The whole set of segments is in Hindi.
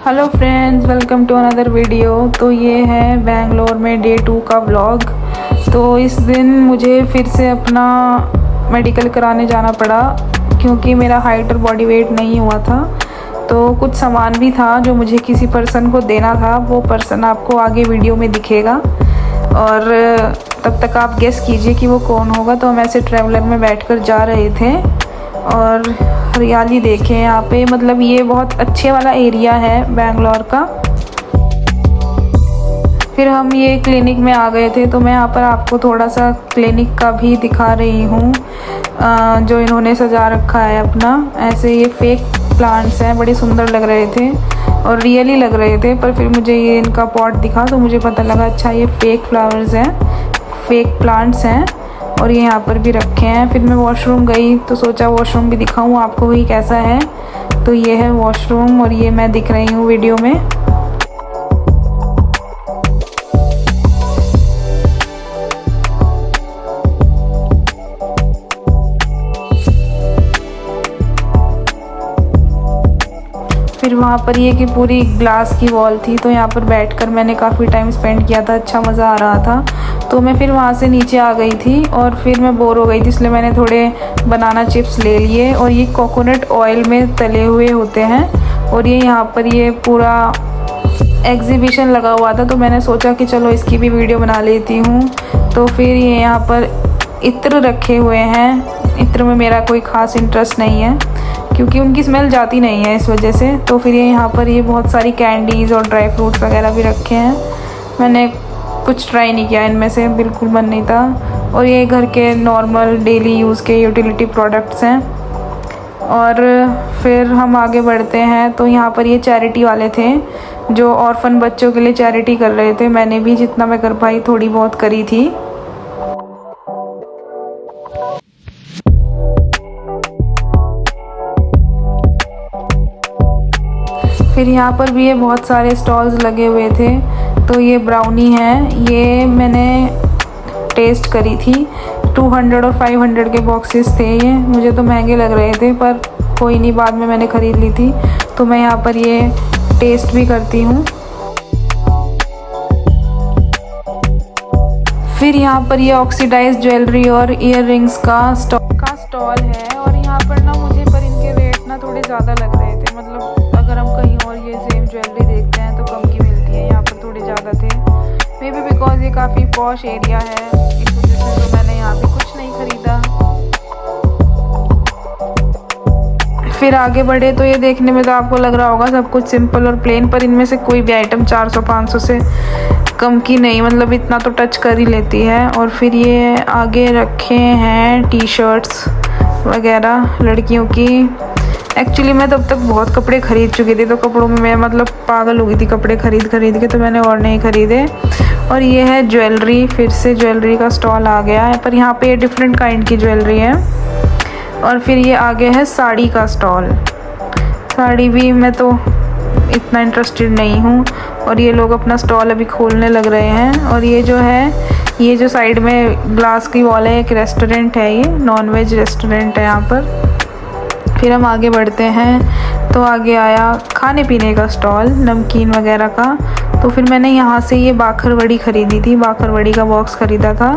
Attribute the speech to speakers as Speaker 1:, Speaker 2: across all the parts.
Speaker 1: Hello friends, welcome to another video. तो ये है बेंगलोर में डे 2 का व्लॉग। तो इस दिन मुझे फिर से अपना मेडिकल कराने जाना पड़ा क्योंकि मेरा हाइट और बॉडी वेट नहीं हुआ था। तो कुछ सामान भी था जो मुझे किसी पर्सन को देना था। वो पर्सन आपको आगे वीडियो में दिखेगा और तब तक आप गेस कीजिए कि वो कौन होगा। तो हम ऐसे ट्रैवलर में बैठकर जा रहे थे और हरियाली देखें यहाँ पे, मतलब ये बहुत अच्छे वाला एरिया है बेंगलोर का। फिर हम ये क्लिनिक में आ गए थे, तो मैं यहाँ पर आपको थोड़ा सा क्लिनिक का भी दिखा रही हूँ जो इन्होंने सजा रखा है अपना। ऐसे ये फेक प्लांट्स हैं, बड़े सुंदर लग रहे थे और रियली लग रहे थे, पर फिर मुझे ये इनका पॉट दिखा तो मुझे पता लगा अच्छा ये फेक फ्लावर्स हैं, फेक प्लांट्स हैं और ये यहाँ पर भी रखे हैं। फिर मैं वॉशरूम गई तो सोचा वॉशरूम भी दिखाऊं आपको वही कैसा है। तो ये है वॉशरूम और ये मैं दिख रही हूँ वीडियो में। फिर वहाँ पर ये कि पूरी ग्लास की वॉल थी, तो यहाँ पर बैठकर मैंने काफ़ी टाइम स्पेंड किया था, अच्छा मज़ा आ रहा था। तो मैं फिर वहाँ से नीचे आ गई थी और फिर मैं बोर हो गई थी, इसलिए मैंने थोड़े बनाना चिप्स ले लिए और ये कोकोनट ऑयल में तले हुए होते हैं। और ये यहाँ पर ये पूरा एग्जीबिशन लगा हुआ था, तो मैंने सोचा कि चलो इसकी भी वीडियो बना लेती हूँ। तो फिर ये यहाँ पर इत्र रखे हुए हैं। इत्र में मेरा कोई ख़ास इंटरेस्ट नहीं है क्योंकि उनकी स्मेल जाती नहीं है इस वजह से। तो फिर ये यहाँ पर ये बहुत सारी कैंडीज़ और ड्राई फ्रूट्स वगैरह भी रखे हैं। मैंने कुछ ट्राई नहीं किया इनमें से, बिल्कुल मन नहीं था। और ये घर के नॉर्मल डेली यूज़ के यूटिलिटी प्रोडक्ट्स हैं। और फिर हम आगे बढ़ते हैं तो यहाँ पर ये चैरिटी वाले थे जो ऑर्फन बच्चों के लिए चैरिटी कर रहे थे। मैंने भी जितना मैं कर पाई थोड़ी बहुत करी थी। फिर यहाँ पर भी ये बहुत सारे स्टॉल्स लगे हुए थे। तो ये ब्राउनी है, ये मैंने टेस्ट करी थी। 200 और 500 के बॉक्सेस थे ये, मुझे तो महंगे लग रहे थे पर कोई नहीं, बाद में मैंने ख़रीद ली थी। तो मैं यहाँ पर ये टेस्ट भी करती हूँ। फिर यहाँ पर ये ऑक्सीडाइज्ड ज्वेलरी और ईयर रिंग्स का स्टॉल है। और यहाँ पर ना मुझे पर इनके रेट ना थोड़े ज़्यादा लग रहे थे, मतलब अगर हम कहीं और ये सेम ज्वेलरी देखते हैं तो कम की मिलती है, यहाँ पर थोड़े ज़्यादा थे। मे बी बिकॉज ये काफ़ी पॉश एरिया है इस वजह से, तो मैंने यहाँ पे कुछ नहीं ख़रीदा। फिर आगे बढ़े तो ये देखने में तो आपको लग रहा होगा सब कुछ सिंपल और प्लेन, पर इनमें से कोई भी आइटम 400-500 से कम की नहीं, मतलब इतना तो टच कर ही लेती है। और फिर ये आगे रखे हैं टी शर्ट्स वगैरह लड़कियों की। एक्चुअली मैं तब तक बहुत कपड़े ख़रीद चुकी थी, तो कपड़ों में मैं मतलब पागल हो गई थी कपड़े खरीद के, तो मैंने और नहीं ख़रीदे। और ये है ज्वेलरी, फिर से ज्वेलरी का स्टॉल आ गया है, पर यहाँ पे डिफरेंट काइंड की ज्वेलरी है। और फिर ये आगे है साड़ी का स्टॉल। साड़ी भी मैं तो इतना इंटरेस्टेड नहीं हूँ। और ये लोग अपना स्टॉल अभी खोलने लग रहे हैं। और ये जो है, ये जो साइड में ग्लास की वॉल है, एक रेस्टोरेंट है, ये नॉनवेज रेस्टोरेंट है यहाँ पर। फिर हम आगे बढ़ते हैं तो आगे आया खाने पीने का स्टॉल, नमकीन वगैरह का। तो फिर मैंने यहाँ से ये बाखरवड़ी ख़रीदी थी, बाखरवड़ी का बॉक्स ख़रीदा था।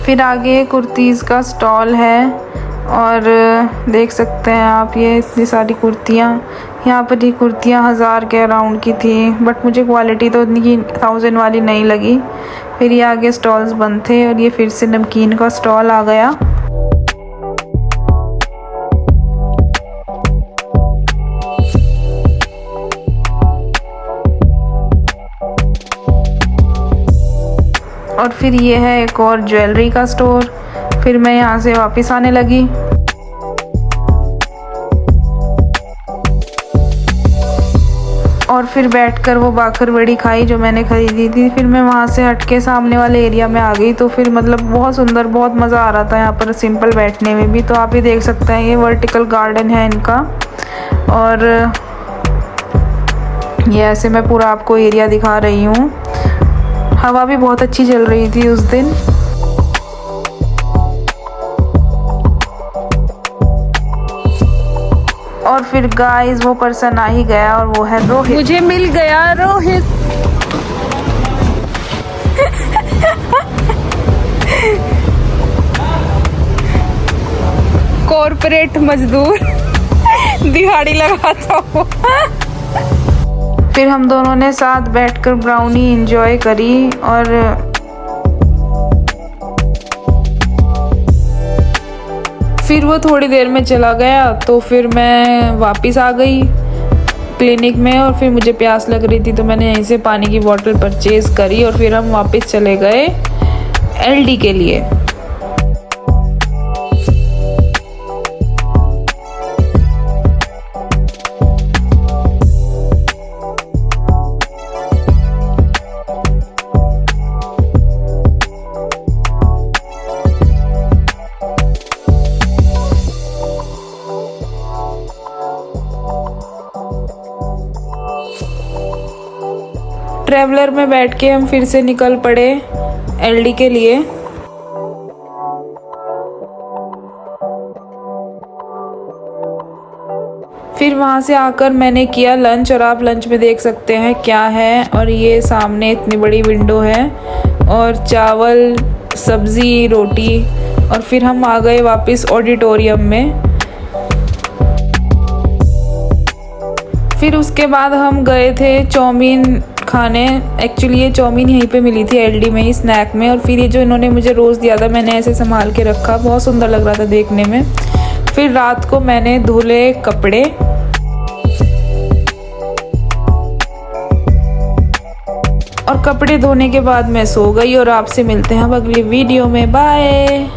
Speaker 1: फिर आगे कुर्तीज़ का स्टॉल है और देख सकते हैं आप ये इतनी सारी कुर्तियाँ। यहाँ पर ये कुर्तियाँ 1000 के अराउंड की थी, बट मुझे क्वालिटी तो इतनी की 1000 वाली नहीं लगी। फिर ये आगे स्टॉल्स बंद थे और ये फिर से नमकीन का स्टॉल आ गया। और फिर ये है एक और ज्वेलरी का स्टोर। फिर मैं यहाँ से वापस आने लगी। और फिर बैठकर वो बाखरवड़ी खाई जो मैंने ख़रीदी थी। फिर मैं वहाँ से हट के सामने वाले एरिया में आ गई। तो फिर मतलब बहुत सुंदर, बहुत मज़ा आ रहा था यहाँ पर सिंपल बैठने में भी। तो आप ये देख सकते हैं, ये वर्टिकल गार्डन है इनका। और ये ऐसे मैं पूरा आपको एरिया दिखा रही हूँ। हवा भी बहुत अच्छी चल रही थी उस दिन। और फिर गाइस वो पर्सन आ ही गया और वो है रोहित। मुझे मिल गया रोहित। कॉर्पोरेट मजदूर दिहाड़ी लगाता हूँ। फिर हम दोनों ने साथ बैठकर ब्राउनी एंजॉय करी और फिर वो थोड़ी देर में चला गया तो फिर मैं वापस आ गई क्लिनिक में। और फिर मुझे प्यास लग रही थी तो मैंने यहीं से पानी की बोतल परचेज करी और फिर हम वापस चले गए एलडी के लिए। ट्रैवलर में बैठ के हम फिर से निकल पड़े एलडी के लिए। फिर वहाँ से आकर मैंने किया लंच और आप लंच में देख सकते हैं क्या है। और ये सामने इतनी बड़ी विंडो है और चावल सब्ज़ी रोटी। और फिर हम आ गए वापस ऑडिटोरियम में। फिर उसके बाद हम गए थे चाउमीन खाने। एक्चुअली ये चाउमीन यहीं पे मिली थी एलडी में ही स्नैक में। और फिर ये जो इन्होंने मुझे रोज़ दिया था मैंने ऐसे संभाल के रखा, बहुत सुंदर लग रहा था देखने में। फिर रात को मैंने धुले कपड़े और कपड़े धोने के बाद मैं सो गई। और आपसे मिलते हैं अब अगली वीडियो में। बाय।